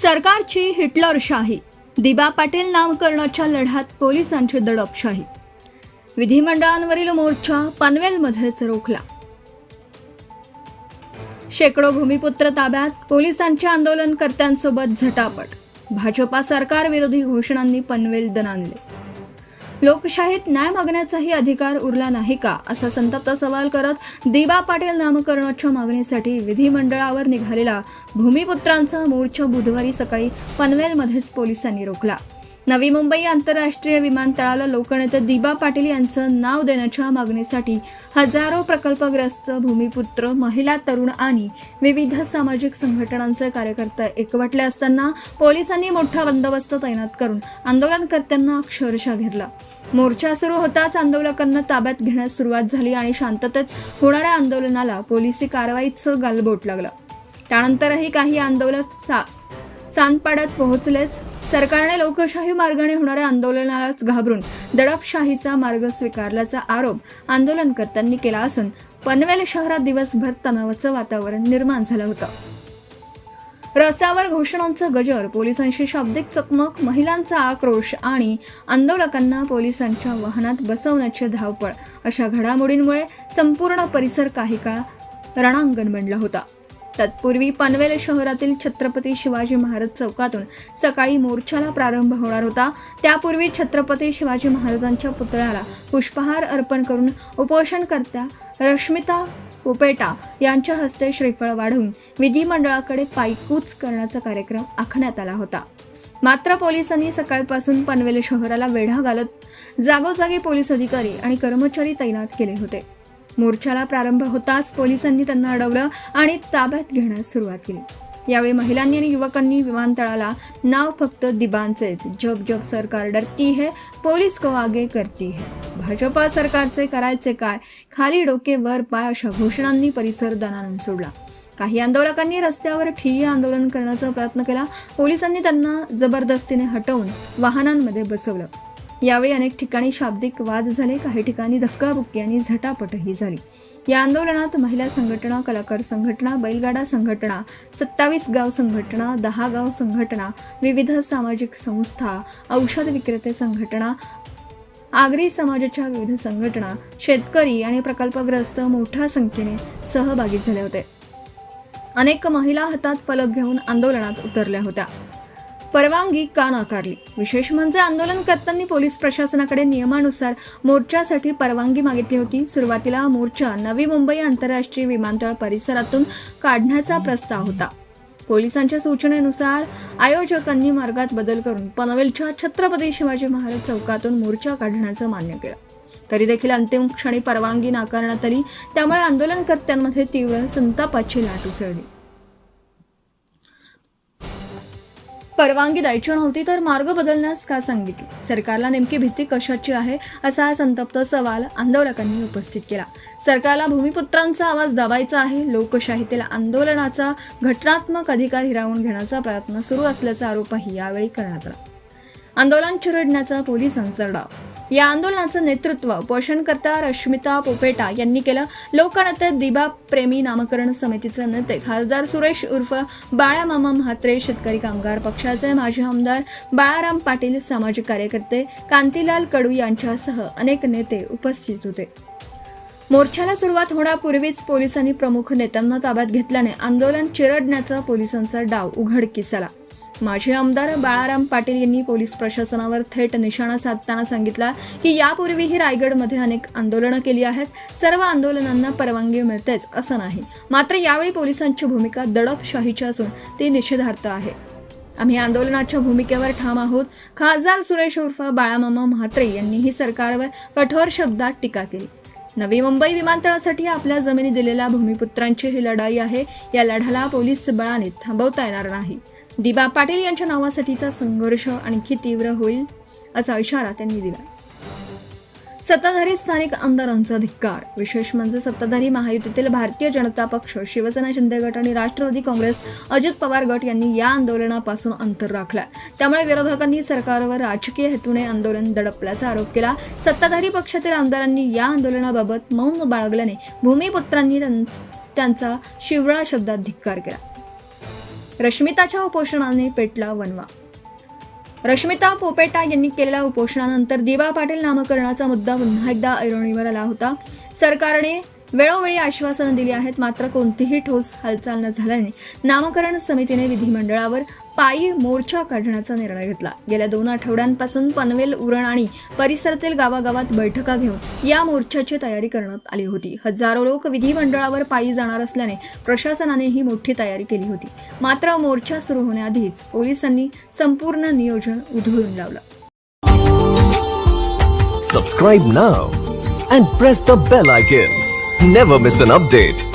सरकारची हिटलरशाही, दिबा पाटील नामकरणाच्या लढ्यात पोलिसांची दडपशाही. विधिमंडळांवरील मोर्चा पनवेलमध्येच रोखला. शेकडो भूमिपुत्र ताब्यात, पोलिसांच्या आंदोलनकर्त्यांसोबत झटापट. भाजपा सरकार विरोधी घोषणांनी पनवेल दणाणले. लोकशाहीत न्याय मागण्याचाही अधिकार उरला नाही का, असा संतप्त सवाल करत दिबा पाटील नामकरणाच्या मागणीसाठी विधिमंडळावर निघालेला भूमिपुत्रांचा मोर्चा बुधवारी सकाळी पनवेलमध्येच पोलिसांनी रोखला. नवी मुंबई आंतरराष्ट्रीय विमानतळाला लोकनेते दिबा पाटील यांचं नाव देण्याच्या मागणीसाठी हजारो प्रकल्पग्रस्त भूमिपुत्र, महिला, तरुण आणि विविध सामाजिक संघटनांचे कार्यकर्ते एकवटले असताना पोलिसांनी मोठा बंदोबस्त तैनात करून आंदोलनकर्त्यांना अक्षरशः घेरला. मोर्चा सुरू होताच आंदोलकांना ताब्यात घेण्यास सुरुवात झाली आणि शांततेत होणाऱ्या आंदोलनाला पोलिसी कारवाईचं गालबोट लागलं. त्यानंतरही काही आंदोलक सांडपाड्यात पोहोचलेच. सरकारने लोकशाही मार्गाने होणाऱ्या आंदोलनालाच घाबरून दडपशाहीचा मार्ग स्वीकारल्याचा आरोप आंदोलनकर्त्यांनी केला असून पनवेल शहरात दिवसभर तणावाचं वातावरण निर्माण झालं होतं. रस्त्यावर घोषणांचा गजर, पोलिसांशी शाब्दिक चकमक, महिलांचा आक्रोश आणि आंदोलकांना पोलिसांच्या वाहनात बसवण्याची धावपळ अशा घडामोडींमुळे संपूर्ण परिसर काही काळ रणांगण बनला होता. तत्पूर्वी पनवेल शहरातील छत्रपती शिवाजी महाराज चौकातून सकाळी मोर्चाला प्रारंभ होणार होता. त्यापूर्वी छत्रपती शिवाजी महाराजांच्या पुतळ्याला पुष्पहार अर्पण करून उपोषणकर्त्या रश्मिता पोपेटा यांच्या हस्ते श्रीफळ वाढवून विधिमंडळाकडे पायकूच करण्याचा कार्यक्रम आखण्यात आला होता. मात्र पोलिसांनी सकाळपासून पनवेल शहराला वेढा घालत जागोजागी पोलीस अधिकारी आणि कर्मचारी तैनात केले होते. मोर्चाला प्रारंभ होताच पोलिसांनी त्यांना अडवलं आणि ताब्यात घेण्यास सुरुवात केली. यावेळी महिलांनी आणि युवकांनी विमानतळाला नाव फक्त दिबांचेच, जब जब सरकार डरती है, पोलीस को आगे करती है, भाजपा सरकारचे करायचे काय, खाली डोके वर पाय अशा घोषणांनी परिसर दणाणून सोडला. काही आंदोलकांनी रस्त्यावर ठिय्या आंदोलन करण्याचा प्रयत्न केला. पोलिसांनी त्यांना जबरदस्तीने हटवून वाहनांमध्ये बसवलं. यावेळी अनेक ठिकाणी शाब्दिक वाद झाले, काही ठिकाणी धक्काबुक्की आणि झटापटही झाली. या आंदोलनात महिला संघटना, कलाकार संघटना, बैलगाडा संघटना, 27 गाव संघटना, 10 गाव संघटना, विविध सामाजिक संस्था, औषध विक्रेते संघटना, आगरी समाजाच्या विविध संघटना, शेतकरी आणि प्रकल्पग्रस्त मोठ्या संख्येने सहभागी झाले होते. अनेक महिला हातात फलक घेऊन आंदोलनात उतरल्या होत्या. परवानगी का नाकारली? विशेष म्हणजे आंदोलनकर्त्यांनी पोलीस प्रशासनाकडे नियमानुसार मोर्चासाठी परवानगी मागितली होती. सुरुवातीला मोर्चा नवी मुंबई आंतरराष्ट्रीय विमानतळ परिसरातून काढण्याचा प्रस्ताव होता. पोलिसांच्या सूचनेनुसार आयोजकांनी मार्गात बदल करून पनवेलच्या छत्रपती शिवाजी महाराज चौकातून मोर्चा काढण्याचं मान्य केलं. तरी देखील अंतिम क्षणी परवानगी नाकारण्यात आली. त्यामुळे आंदोलनकर्त्यांमध्ये तीव्र संतापाची लाट उसळली. परवानगी द्यायची नव्हती तर मार्ग बदलण्यास का सांगितले? सरकारला नेमकी भीती कशाची आहे, असा संतप्त सवाल आंदोलकांनी उपस्थित केला. सरकारला भूमिपुत्रांचा आवाज दाबायचा आहे. लोकशाहीतील आंदोलनाचा घटनात्मक अधिकार हिरावून घेण्याचा प्रयत्न सुरू असल्याचा आरोपही यावेळी करण्यात आला. आंदोलन चिरडण्याचा पोलिसांचा डाव. या आंदोलनाचं नेतृत्व उपोषणकर्ता रश्मिता पोपेटा यांनी केलं. लोकनेते दिबा प्रेमी नामकरण समितीचे नेते खासदार सुरेश उर्फ बाळामामा म्हात्रे, शेतकरी कामगार पक्षाचे माजी आमदार बाळाराम पाटील, सामाजिक कार्यकर्ते कांतीलाल कडू यांच्यासह अनेक नेते उपस्थित होते. मोर्चाला सुरुवात होण्यापूर्वीच पोलिसांनी प्रमुख नेत्यांना ताब्यात घेतल्याने आंदोलन चिरडण्याचा पोलिसांचा डाव उघडकीस आला. माजी आमदार बाळाराम पाटील यांनी पोलीस प्रशासनावर थेट निशाणा साधताना सांगितलं की यापूर्वीही रायगडमध्ये अनेक आंदोलनं केली आहेत. सर्व आंदोलनांना परवानगी मिळतेच असं नाही. मात्र यावेळी पोलिसांची भूमिका दडपशाहीची असून ती निषेधार्थ आहे. आम्ही आंदोलनाच्या भूमिकेवर ठाम आहोत. खासदार सुरेश उर्फ बाळामामा म्हात्रे यांनीही सरकारवर कठोर शब्दात टीका केली. नवी मुंबई विमानतळासाठी आपल्या जमिनी दिलेल्या भूमिपुत्रांची ही लढाई आहे. या लढ्याला पोलीस बळाने थांबवता येणार नाही. दिबा पाटील यांच्या नावासाठीचा संघर्ष आणखी तीव्र होईल असा इशारा त्यांनी दिला. सत्ताधारी स्थानिक आमदारांचा धिक्कार. विशेष म्हणजे सत्ताधारी महायुतीतील भारतीय जनता पक्ष, शिवसेना, शिंदे गट आणि राष्ट्रवादी काँग्रेस, अजित पवार गट यांनी या आंदोलनापासून अंतर राखलं. त्यामुळे विरोधकांनी सरकारवर राजकीय हेतूने आंदोलन दडपल्याचा आरोप केला. सत्ताधारी पक्षातील आमदारांनी या आंदोलनाबाबत मौन बाळगल्याने भूमिपुत्रांनी त्यांचा शिवळा शब्दात धिक्कार केला. रश्मिताच्या उपोषणाने पेटला वणवा. रश्मिता पोपेटा यांनी केलेल्या उपोषणानंतर दिवा पाटील नामकरणाचा मुद्दा पुन्हा एकदा ऐरणीवर आला होता. सरकारने वेळोवेळी आश्वासनं दिली आहेत, मात्र कोणतीही ठोस हालचाल न झाल्याने नामकरण समितीने विधिमंडळावर पायी मोर्चा काढण्याचा निर्णय घेतला. गेल्या 2 आठवड्यांपासून पनवेल, उरण आणि परिसरातील गावागावात बैठका घेऊन या मोर्चाची तयारी करण्यात आली होती. हजारो लोक विधिमंडळावर पायी जाणार असल्याने प्रशासनाने ही मोठी तयारी केली होती. मात्र मोर्चा सुरू होण्याआधीच पोलिसांनी संपूर्ण नियोजन उधळून लावलं. Subscribe now and press the bell icon. Never miss an update.